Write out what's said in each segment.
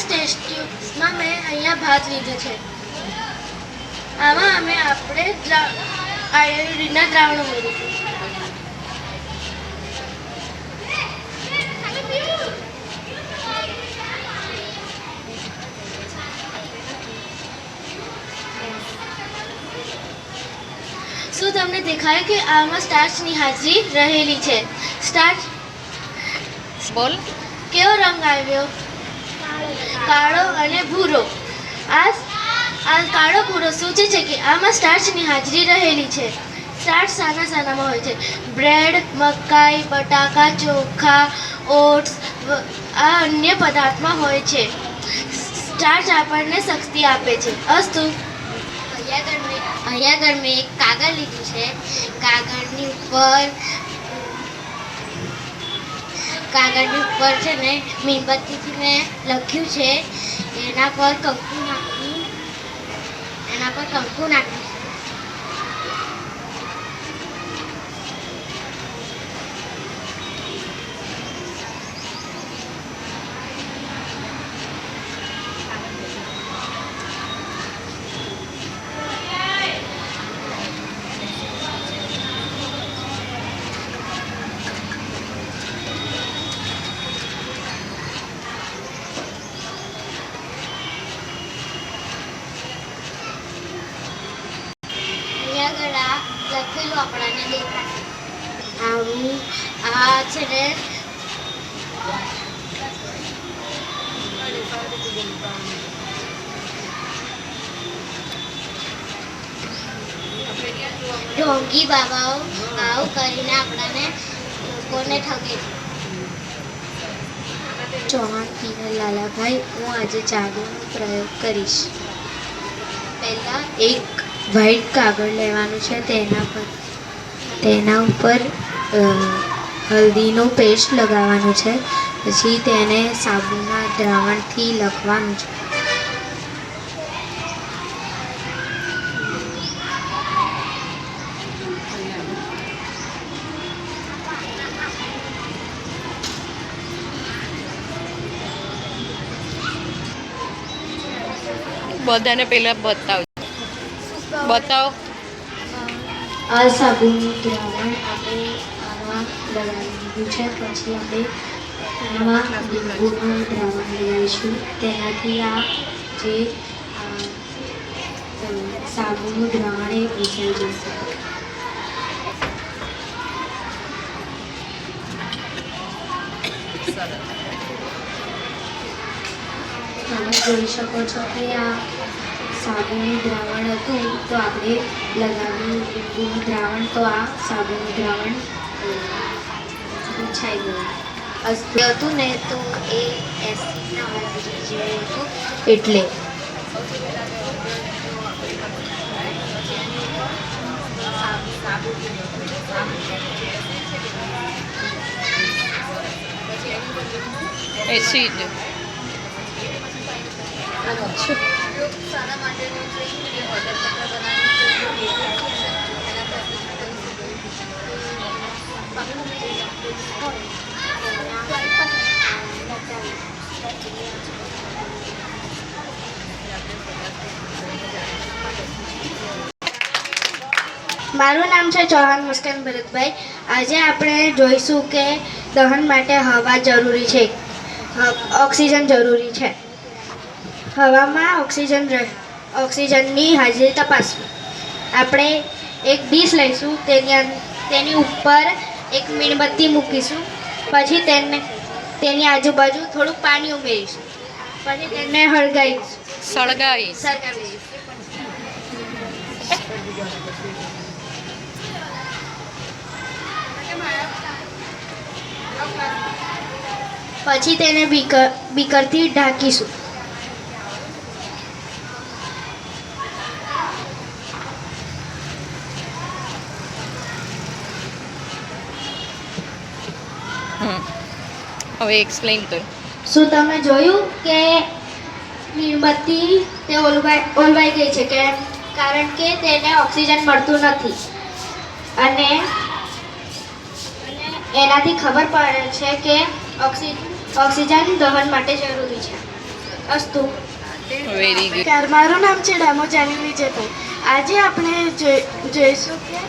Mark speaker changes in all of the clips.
Speaker 1: Test ટ્યુબ્સમાં મેં અહીંયા ભાગ લીધો છે. આમાં અમે આપણે આયુર્વેદના દ્રાવણો ઉમેરીશું. શું તમને દેખાય કે આમાં સ્ટાર્ચની હાજરી રહેલી છે? સ્ટાર્ચ
Speaker 2: બોલ.
Speaker 1: કેવો રંગ આવ્યો? કાળો અને ભૂરો. આ કાળો ભૂરો સૂચે છે કે આમાં સ્ટાર્ચની હાજરી રહેલી છે. સ્ટાર્ચ સાનામાં હોય છે. બ્રેડ, મકાઈ, બટાકા, ચોખા, ઓટ્સ આ અન્ય પદાર્થમાં હોય છે. સ્ટાર્ચ આપણને શક્તિ આપે છે. અસ્તુ.
Speaker 3: અહીંયા આગળ મેં એક કાગળ લીધું છે. કાગળની ઉપર છે ને મીણબત્તીથી મેં લખ્યું છે. એના પર કંકુ નાખ્યું. લખેલું આપણને દેખાય. આવું આ છે ને ઢોંગી બાબાઓ આવું કરીને આપણને લોકોને ઠગે.
Speaker 4: ચૌહાણ પીનલ લાલાભાઈ, હું આજે જાદુનો પ્રયોગ કરીશ. પહેલાં એક વ્હાઈટ કાગળ લેવાનું છે. તેના ઉપર હલ્દીનો પેસ્ટ લગાવવાનું છે. પછી તેને સાબુના દ્રાવણથી લખવાનું છે.
Speaker 2: બધાને પહેલા બતાવ.
Speaker 4: આ સાબુનું દ્રાવણ આપણે આમાં લગાવી દીધું છે. પછી આપણે આમાં લીંબુનું દ્રાવણ લગાવીશું. તેનાથી આ જે સાબુનું દ્રાવણ એ ભૂસાઈ જશે. તમે જોઈ શકો છો કે આ સાબુનું દ્રાવણ હતું તો આપણે લગાવ્યું લીંબુનું દ્રાવણ, તો આ સાબુનું દ્રાવણ પૂછાઈ ગયું. અસ્તુ હતું ને તો એ એસિડના હાજરી જેવું હતું એટલે.
Speaker 2: એસિડ
Speaker 1: મારું નામ છે ચૌહાણ મુસ્કાન ભરતભાઈ. આજે આપણે જોઈશું કે દહન માટે હવા જરૂરી છે, ઓક્સિજન જરૂરી છે. હવામાં ઓક્સિજનની હાજરી તપાસવી. આપણે એક ડીશ લઈશું. તેની ઉપર એક મીણબત્તી મૂકીશું. પછી તેની આજુબાજુ થોડુંક પાણી ઉમેરીશું. પછી તેને સળગાવીશું. પછી તેને બીકરથી ઢાંકીશું.
Speaker 2: હવે એક્સપ્લેન કર.
Speaker 1: શું તમે જોયું કે મીણબત્તી તે ઓલવાઈ ગઈ છે? કારણ કે તેને ઓક્સિજન મળતું નથી અને એનાથી ખબર પડે છે કે ઓક્સિજન દહન માટે જરૂરી છે. અસ્તુ.
Speaker 2: Very good.
Speaker 1: મારું નામ છે ડામો જાની વિજયભાઈ. આજે આપણે જોઈશું કે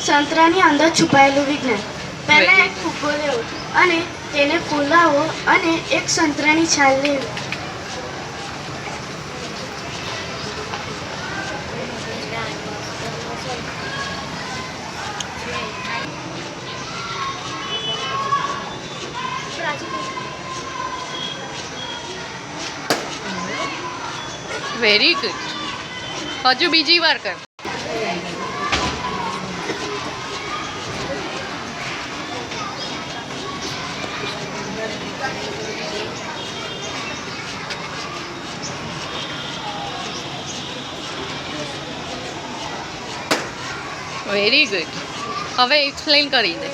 Speaker 1: સંતરાની અંદર છુપાયેલું વિજ્ઞાન. પહેલાં એક ફુગ્ગો લેવો અને તેને ફૂલાવો અને એક સંતરાની છાલ લેવી.
Speaker 2: Very good. હજુ બીજી વાર કર. Very good. હવે એક્સપ્લેન કરી દે.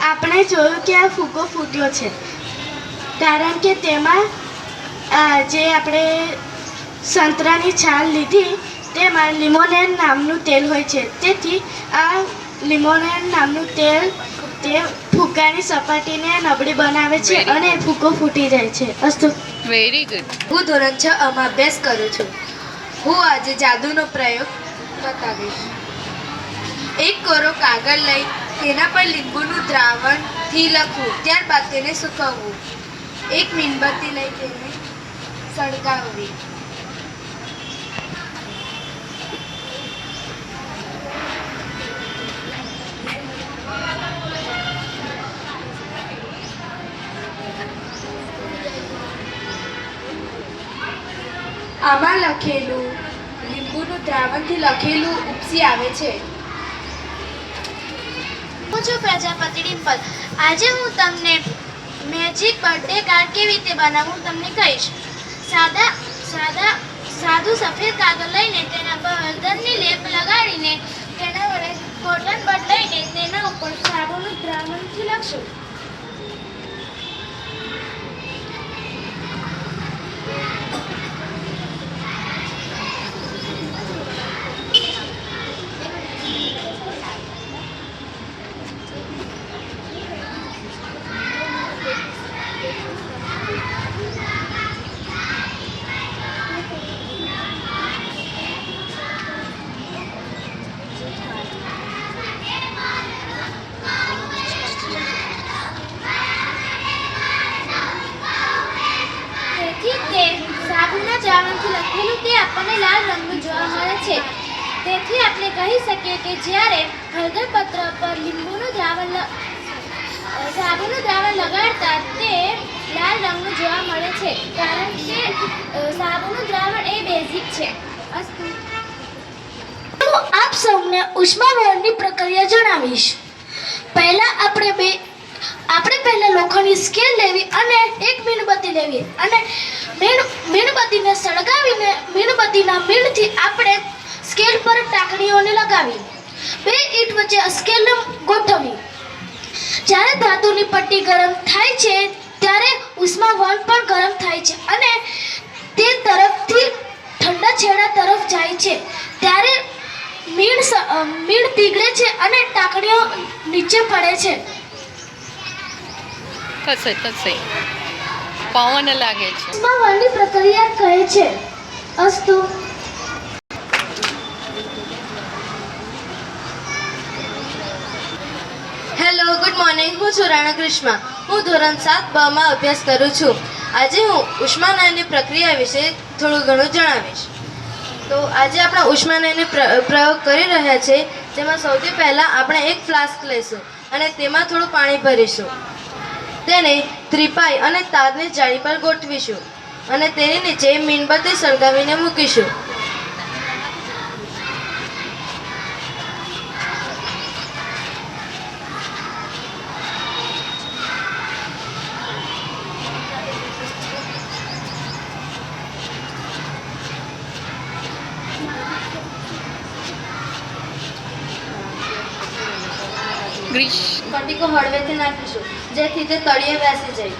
Speaker 1: આપણે જોયું કે આ ફુગ્ગો ફૂટ્યો છે કારણ કે તેમાં જે આપણે સંતરાની છાલ લીધી તેમાં લિમોનેન નામનું તેલ હોય છે. તેથી આ લિમોનેન નામનું તેલ તે ફુગ્ગાની સપાટીને નબળી બનાવે છે અને ફુગ્ગો ફૂટી જાય છે. અસ્તુ.
Speaker 2: Very good.
Speaker 1: હું ધોરણ 6 માં અભ્યાસ કરું છું. હું આજે જાદુનો પ્રયોગ બતાવીશ. એક કોરો કાગળ લઈ તેના પર લીંબુનું દ્રાવણથી લખવું, ત્યારબાદ તેને સૂકવવું. એક મીણબત્તી લઈ તેને સળગાવવી. આમાં લખેલું લીંબુનું દ્રાવણથી લખેલું ઉપસી આવે છે.
Speaker 3: હું છું પ્રજાપતિ ડિમ્પલ. આજે હું તમને મેજિક બર્થડે કાર્ડ કેવી રીતે બનાવવું તમને કહીશ. સાદું સફેદ કાગળ લઈને તેના પર હળદરની લેપ લગાડીને તેના વડે કોટન બડ લઈને તેના ઉપર સાબુનું દ્રાવણથી લખશું. સાબુના દ્રાવણથી લખેલું તે આપણને લાલ રંગનું જોવા મળે છે. તેથી આપણે કહી શકીએ કે જ્યારે હળદર પત્ર પર સાબુનું દ્રાવણ લગાડતા તે લાલ રંગનું જોવા મળે છે, કારણ કે સાબુનું દ્રાવણ એ બેઝિક છે.
Speaker 4: હું આપ સૌને ઉષ્માવહનની પ્રક્રિયા જણાવીશ. આપણે પહેલા લોખંડની સ્કેલ લેવી અને એક મીણબત્તી લેવી અને મીણબત્તીને સળગાવીને મીણબત્તીના મીણથી આપણે સ્કેલ પર ટાંકણીઓને લગાવી 2 ઈંટ વચ્ચે સ્કેલને ગોઠવવી. જ્યારે ધાતુની પટ્ટી ગરમ થાય છે ત્યારે ઉષ્માવહન પણ ગરમ થાય છે અને તે તરફથી ઠંડા છેડા તરફ જાય છે. ત્યારે મીણ પીગળે છે અને ટાંકણીઓ નીચે પડે છે.
Speaker 2: થશે પવન લાગે છે.
Speaker 4: ઉષ્માવહનની પ્રક્રિયા કહે છે. અસ્તુ.
Speaker 1: Hello, good morning. હું છું રાણા કૃષ્મા. હું ધોરણ 7 બ માં અભ્યાસ કરું છું. આજે હું ઉષ્માનયનની પ્રક્રિયા વિશે થોડું ઘણું જણાવીશ. તો આજે આપણે ઉષ્માનયનની પ્રયોગ કરી રહ્યા છે, જેમાં સૌથી પહેલાં આપણે એક ફ્લાસ્ક લઈશું અને તેમાં થોડું પાણી ભરીશું. તેને ત્રિપાઈ અને તારની જાળી પર ગોઠવીશું અને તેની નીચે મીણબત્તી સળગાવીને મૂકીશું.
Speaker 2: ગ્રીશ
Speaker 1: પટ્ટીકો હળવેથી નાખીશું જેથી તે તળિયે બેસી જાય.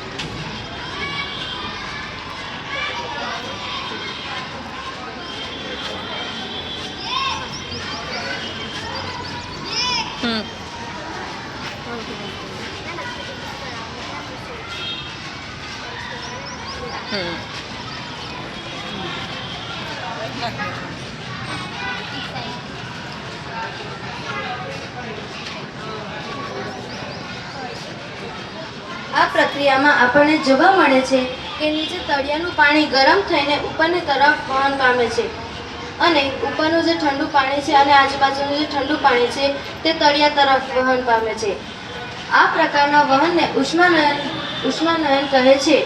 Speaker 2: હમ
Speaker 5: આ પ્રક્રિયામાં આપણને જોવા મળે છે કે નીચે તળિયાનું પાણી ગરમ થઈને ઉપરની તરફ વહન પામે છે અને ઉપરનું જે ઠંડુ પાણી છે અને આજુબાજુનું જે ઠંડુ પાણી છે તે તળિયા તરફ વહન પામે છે. આ પ્રકારના વહનને ઉષ્માનયન કહે છે.